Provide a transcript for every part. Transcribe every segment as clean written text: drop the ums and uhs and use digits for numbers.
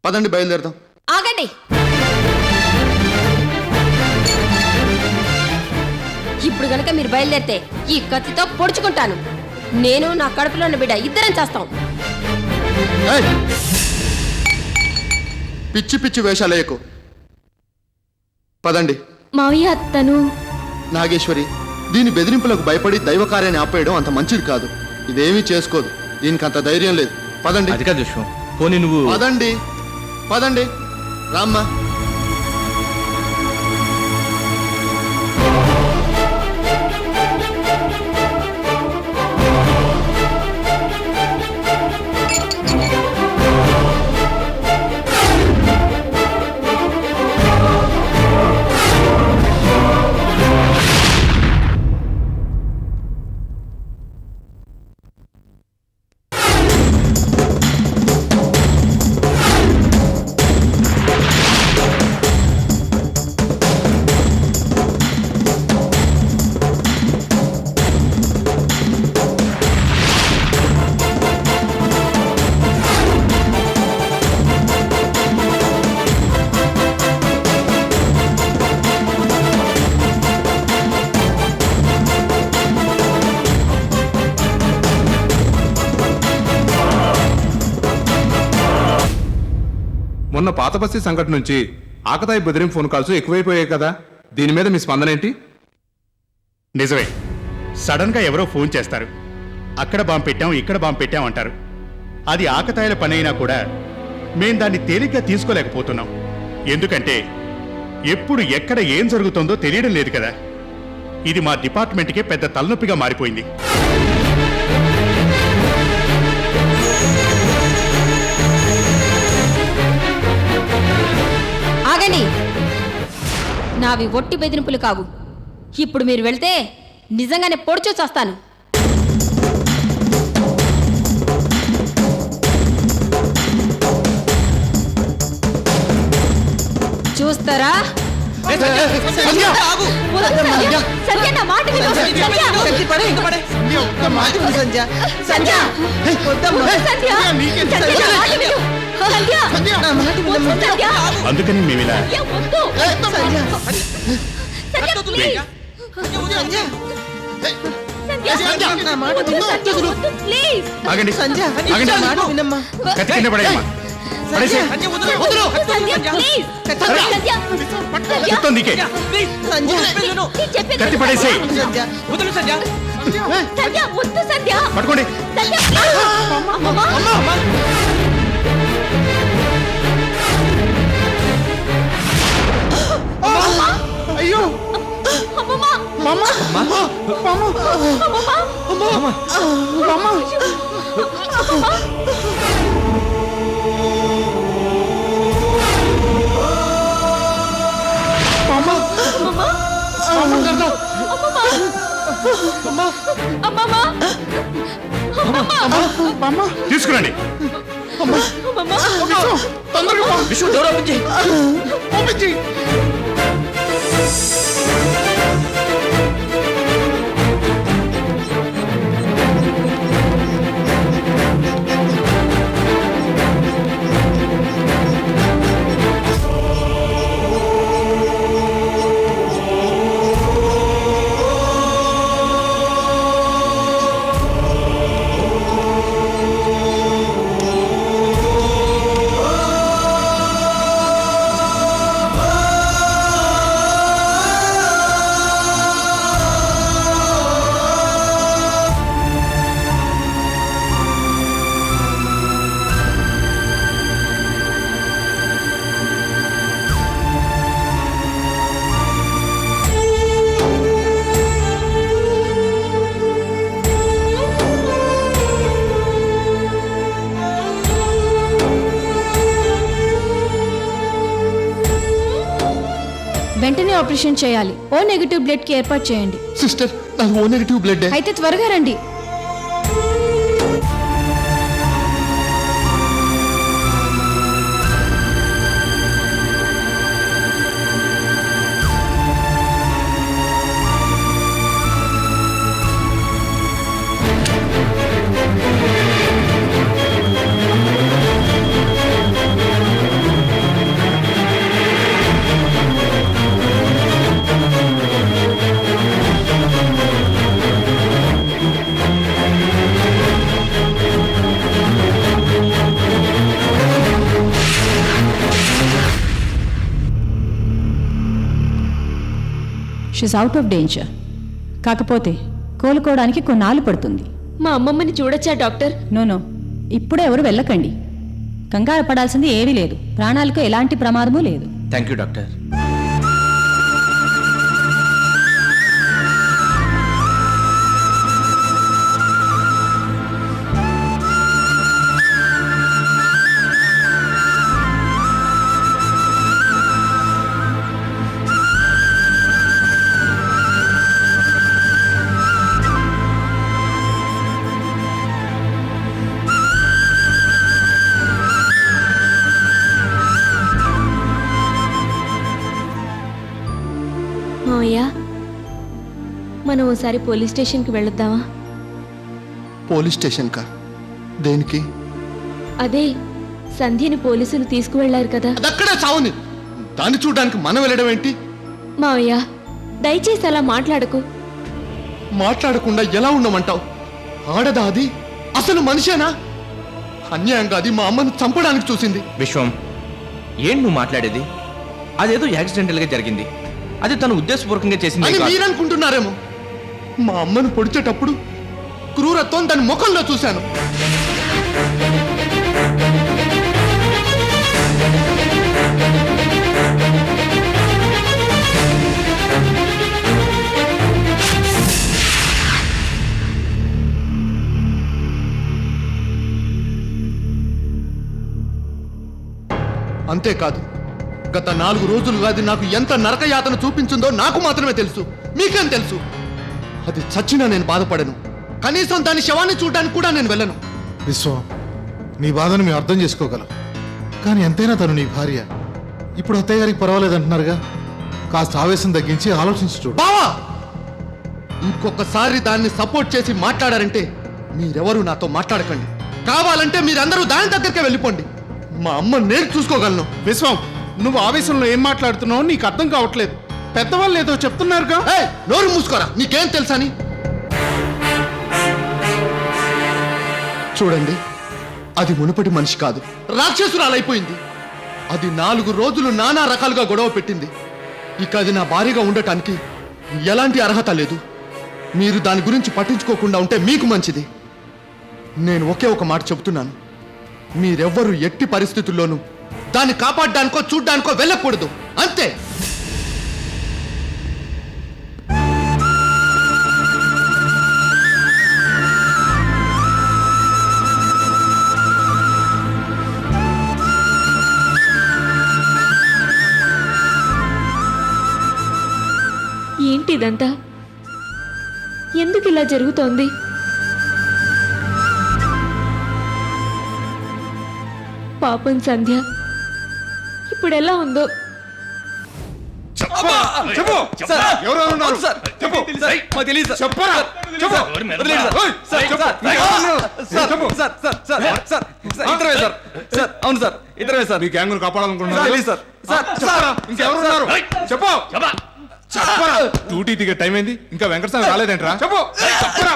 పదండి బయలుదేరదాం. ఆగండి. ఇప్పుడు గనక మీరు బయలుదేరితే ఈ కత్తితో పొడుచుకుంటాను. నేను నా కడుపులో ఉన్న బిడ్డ ఇద్దరం చేస్తాం. పిచ్చి పిచ్చి వేషాలేయకు. పదండి. మావయ్య తను నాగేశ్వరి, దీని బెదిరింపులకు భయపడి దైవ కార్యాన్ని ఆపేయడం అంత మంచిది కాదు. ఇదేమీ చేసుకోదు. దీనికి అంత ధైర్యం లేదు. పదండి. అది కాదు విశ్వం, పోనీ నువ్వు. పదండి పదండి. రామ్మా. మొన్న పాతబస్తీ సంఘటన నుంచి ఆకతాయి బెదిరింపు ఫోన్ కాల్స్ ఎక్కువైపోయాయి కదా, దీని మీద మీ స్పందన ఏంటి? నిజమే, సడన్ గా ఎవరో ఫోన్ చేస్తారు. అక్కడ బాంబు పెట్టాం, ఇక్కడ బాంబు పెట్టాం అంటారు. అది ఆకతాయిల పని అయినా కూడా మేం దాన్ని తేలిగ్గా తీసుకోలేకపోతున్నాం. ఎందుకంటే ఎప్పుడు ఎక్కడ ఏం జరుగుతుందో తెలియడం లేదు కదా. ఇది మా డిపార్ట్మెంట్కే పెద్ద తలనొప్పిగా మారిపోయింది. ఆగండి. నావి ఒట్టి బెదిరింపులు కావు. ఇప్పుడు మీరు వెళ్తే నిజంగానే పొడిచూ చేస్తాను. చూస్తారా? సంధ్య, నా మాట విను. అందుకని మేమిలా ఆగండి. కత్తి కింద పడేయమ్మా. చెప్తాను నీకే. కత్తి పడేసేయ్. పట్టుకోండి. అయ్యో తీసుకురండి. విశ్వం డోర్ ఓపెన్ చేయి. వెంటనే ఆపరేషన్ చేయాలి. ఓ నెగటివ్ బ్లడ్ కి ఏర్పాటు చేయండి. సిస్టర్, నాకు ఓ నెగటివ్ బ్లడ్. అయితే త్వరగా రండి. She's out of danger. కాకపోతే కోలుకోవడానికి కొన్నాళ్ళు పడుతుంది. మా అమ్మమ్మని చూడొచ్చా డాక్టర్? నో, ఇప్పుడే ఎవరు వెళ్ళకండి. కంగారు పడాల్సింది ఏమీ లేదు. ప్రాణాలకు ఎలాంటి ప్రమాదమూ లేదు. Thank you doctor. మావయ్య, మనం ఓసారి పోలీస్ స్టేషన్కి వెళ్ళొద్దామా? పోలీస్ స్టేషన్ కా? దేనికి? అదే సంధ్యని పోలీసులు తీసుకువెళ్లారు కదా. అదక్కడే చావుని. దాన్ని చూడడానికి మనం వెళ్ళడం ఏంటి? మావయ్య, దయచేసి అలా మాట్లాడకు. మాట్లాడకుండా ఎలా ఉండమంటావు? ఆడదా అది? అసలు మనిషేనా? అన్యాయంగా అది మా అమ్మను చంపడానికి చూసింది. విశ్వం, ఏం నువ్వు మాట్లాడేది? అదేదో యాక్సిడెంటల్గా జరిగింది. అది తను ఉద్దేశపూర్వకంగా చేసింది అని కాదు. మీరనుకుంటున్నారేమో. మా అమ్మను పొడిచేటప్పుడు క్రూరత్వం దాని ముఖంలో చూశాను. అంతేకాదు, గత 4 రోజులుగా అది నాకు ఎంత నరకయాతన చూపించిందో నాకు మాత్రమే తెలుసు. మీకేం తెలుసు? అది చచ్చినా నేను బాధపడను. కనీసం దాని శవాన్ని చూడడానికి కూడా నేను వెళ్ళను. విశ్వం, నీ బాధను మేము అర్థం చేసుకోగలం. కానీ ఎంతైనా తను నీ భార్య. ఇప్పుడు అత్తయ్య గారికి పర్వాలేదంటున్నారుగా. కాస్త ఆవేశం తగ్గించి ఆలోచించి చూడు. బావా, ఇంకొకసారి దాన్ని సపోర్ట్ చేసి మాట్లాడారంటే మీరెవరూ నాతో మాట్లాడకండి. కావాలంటే మీరందరూ దాని దగ్గరికే వెళ్ళిపోండి. మా అమ్మ నేను చూసుకోగలను. విశ్వం, నువ్వు ఆవేశంలో ఏం మాట్లాడుతున్నావు నీకు అర్థం కావట్లేదు. పెద్దవాళ్ళు ఏదో చెప్తున్నారుగా. ఏయ్, నోరు మూసుకోరా. నీకేం తెలుసని? చూడండి, అది మునుపటి మనిషి కాదు, రాక్షసురాలైపోయింది. అది 4 రోజులు నానా రకాలుగా గొడవ పెట్టింది. ఇక అది నా భార్యగా ఉండటానికి ఎలాంటి అర్హత లేదు. మీరు దాని గురించి పట్టించుకోకుండా ఉంటే మీకు మంచిది. నేను ఒకే ఒక మాట చెబుతున్నాను. మీరెవ్వరూ ఎట్టి పరిస్థితుల్లోనూ దాన్ని కాపాడడానికో చూడ్డానికో వెళ్ళకూడదు. అంతే. ఏంటి ఇదంతా? ఎందుకు ఇలా జరుగుతోంది? పాపం సంధ్య ఇప్పుడు ఎలా ఉందో. ఎవరెవరు ఉన్నారు? చెప్పు. చెప్పరా? చెప్పు. మీ గ్యాంగును కాపాడాలనుకుంటున్నారు? చెప్పరా? ఇంకెవరు ఉన్నారు? చెప్పు. చెప్పరా? డ్యూటీ దిగే టైం అయింది, ఇంకా వెంకటస్వామి రాలేదేంట్రా? చెప్పు. చెప్పరా?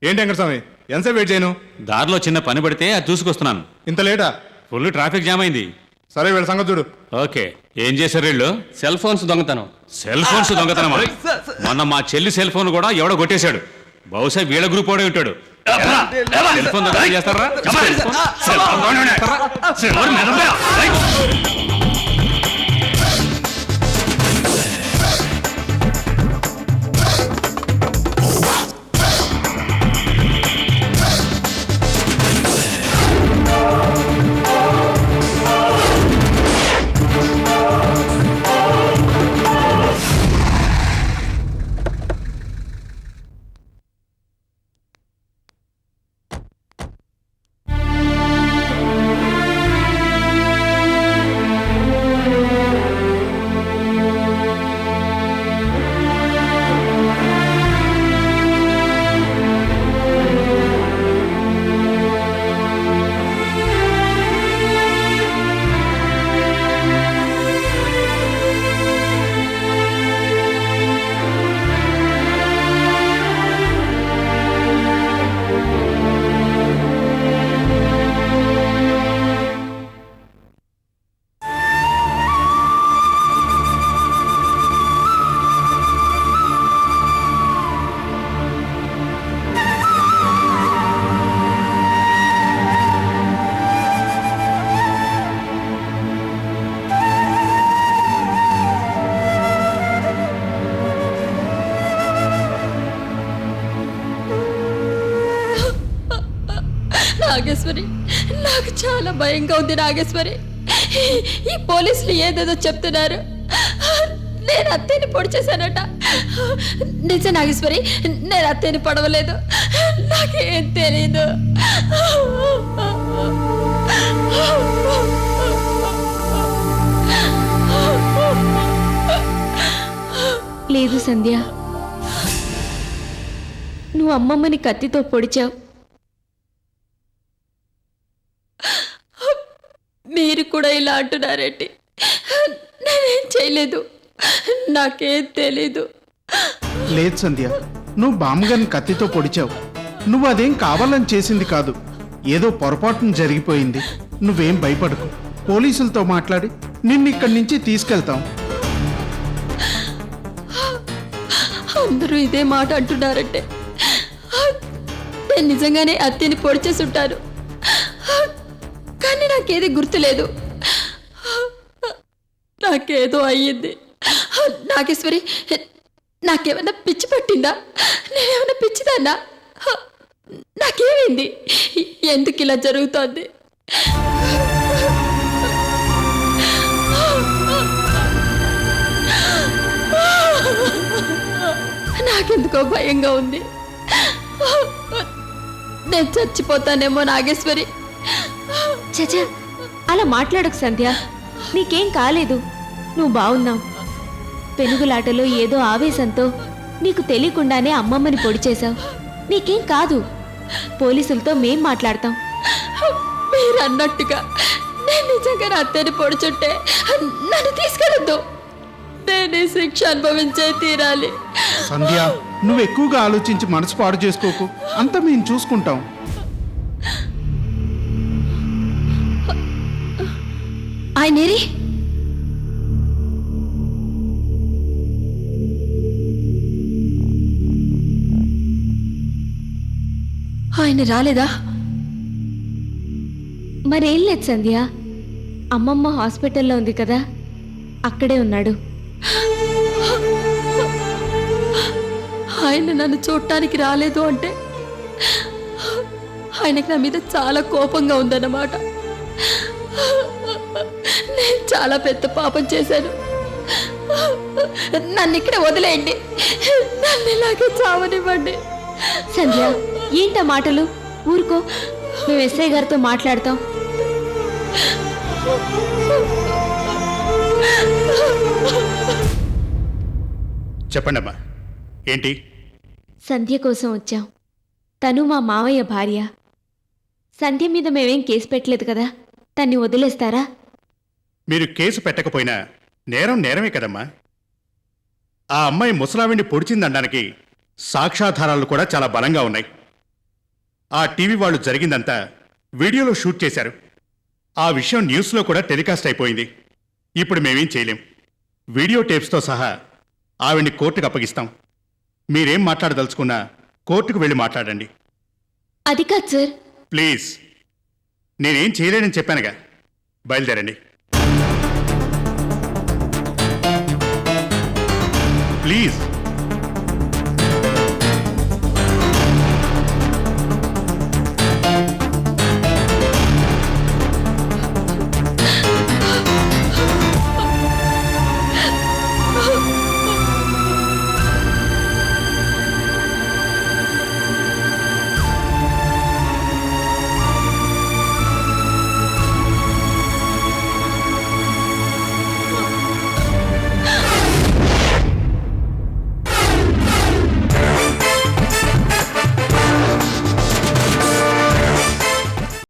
ఏంటి వెంకటస్వామి, ఎంతసేపు వెయిట్ చేయను? దారిలో చిన్న పని పడితే అది చూసుకొస్తున్నాను. ఇంత లేటా? ఫుల్ ట్రాఫిక్ జామ్ అయింది. సరే, వీళ్ళ సంగతి చూడు. ఓకే, ఏం చేశారు వీళ్ళు? సెల్ ఫోన్స్ దొంగతనం. సెల్ ఫోన్స్ దొంగతనమా? మొన్న మా చెల్లి సెల్ ఫోన్ కూడా ఎవడో కొట్టేశాడు. బహుశా వీళ్ళ గ్రూప్ వాడే ఉంటాడు. సెల్ ఫోన్ దొంగతనం చేస్తారా? సెల్ ఫోన్ దొంగతనం చేస్తారా? Cell phone మెదపరా? నాగేశ్వరి, నాకు చాలా భయంగా ఉంది నాగేశ్వరి. ఈ పోలీసులు ఏదేదో చెప్తున్నారు. నేను అత్తయ్యని పొడి చేశానట. నిజం నాగేశ్వరి, నేను అత్తయ్యని పడవలేదు. నాకేం తెలీదు. లేదు సంధ్య, నువ్వు అమ్మమ్మని కత్తితో పొడిచావు. మీరు కూడా ఇలా అంటున్నారేంటి? నేనేం చేయలేదు, నాకేం తెలీదు. లేదు సంధ్య, నువ్వు బామ్మగారిని కత్తితో పొడిచావు. నువ్వు అదేం కావాలని చేసింది కాదు, ఏదో పొరపాటున జరిగిపోయింది. నువ్వేం భయపడకు, పోలీసులతో మాట్లాడి నిన్ను ఇక్కడి నుంచి తీసుకెళ్తాం. అందరూ ఇదే మాట అంటున్నారంటే నేను నిజంగానే అత్తని పొడి చేసి ఉంటాను. కానీ నాకేది గుర్తులేదు. నాకేదో అయ్యింది. నాగేశ్వరి, నాకేమన్నా పిచ్చి పట్టిందా? నేనేమన్నా పిచ్చిదాన్నా? నాకేమైంది? ఎందుకు ఇలా జరుగుతోంది? నాకెందుకో భయంగా ఉంది. నేను చచ్చిపోతానేమో నాగేశ్వరి. చచా, అలా మాట్లాడకు సంధ్య, నీకేం కాలేదు, నువ్వు బాగున్నావు. పెనుగులాటలో ఏదో ఆవేశంతో నీకు తెలియకుండానే అమ్మమ్మని పొడి చేశావు. నీకేం కాదు, పోలీసులతో మేం మాట్లాడతాం. మీరు అన్నట్టుగా నేను నిజంగా నా అత్తని పొడుచుంటే నన్ను తీసుకెళ్ళొద్దు. నేనే శిక్ష అనుభవించే తీరాలి. సంధ్య, నువ్వు ఎక్కువగా ఆలోచించి మనసు పాడు చేసుకోకు, అంతా మేము చూసుకుంటాం. ఆయనేరి ఆయన రాలేదా? మరేం లేదు సంధ్య, అమ్మమ్మ హాస్పిటల్లో ఉంది కదా, అక్కడే ఉన్నాడు. ఆయన నన్ను చూడటానికి రాలేదు అంటే ఆయనకు నా మీద చాలా కోపంగా ఉందన్నమాట. నేను చాలా పెద్ద పాపం చేశాను. నన్ను ఇక్కడ వదిలేయండి, నన్ను ఇలాగే చావనివ్వండి. సంధ్య, ఏంటా మాటలు? ఊరుకో, మేము ఎస్ఐ గారితో మాట్లాడతాం. చెప్పండమ్మా, ఏంటి? సంధ్య కోసం వచ్చాం. తను మా మావయ్య భార్య. సంధ్య మీద మేమేం కేసు పెట్టలేదు కదా, తన్ని వదిలేస్తారా? మీరు కేసు పెట్టకపోయినా నేరం నేరమే కదమ్మా. ఆ అమ్మాయి ముసలావిని పొడిచిందనడానికి సాక్ష్యాధారాలు కూడా చాలా బలంగా ఉన్నాయి. ఆ టీవీ వాళ్ళు జరిగిందంతా వీడియోలో షూట్ చేశారు. ఆ విషయం న్యూస్లో కూడా టెలికాస్ట్ అయిపోయింది. ఇప్పుడు మేమేం చేయలేం. వీడియో టేప్స్తో సహా ఆవిడ్ని కోర్టుకు అప్పగిస్తాం. మీరేం మాట్లాడదలుచుకున్నా కోర్టుకు వెళ్ళి మాట్లాడండి. అది కాదు సార్. ప్లీజ్, నేనేం చేయలేనని చెప్పానుగా, బయలుదేరండి. ప్లీజ్.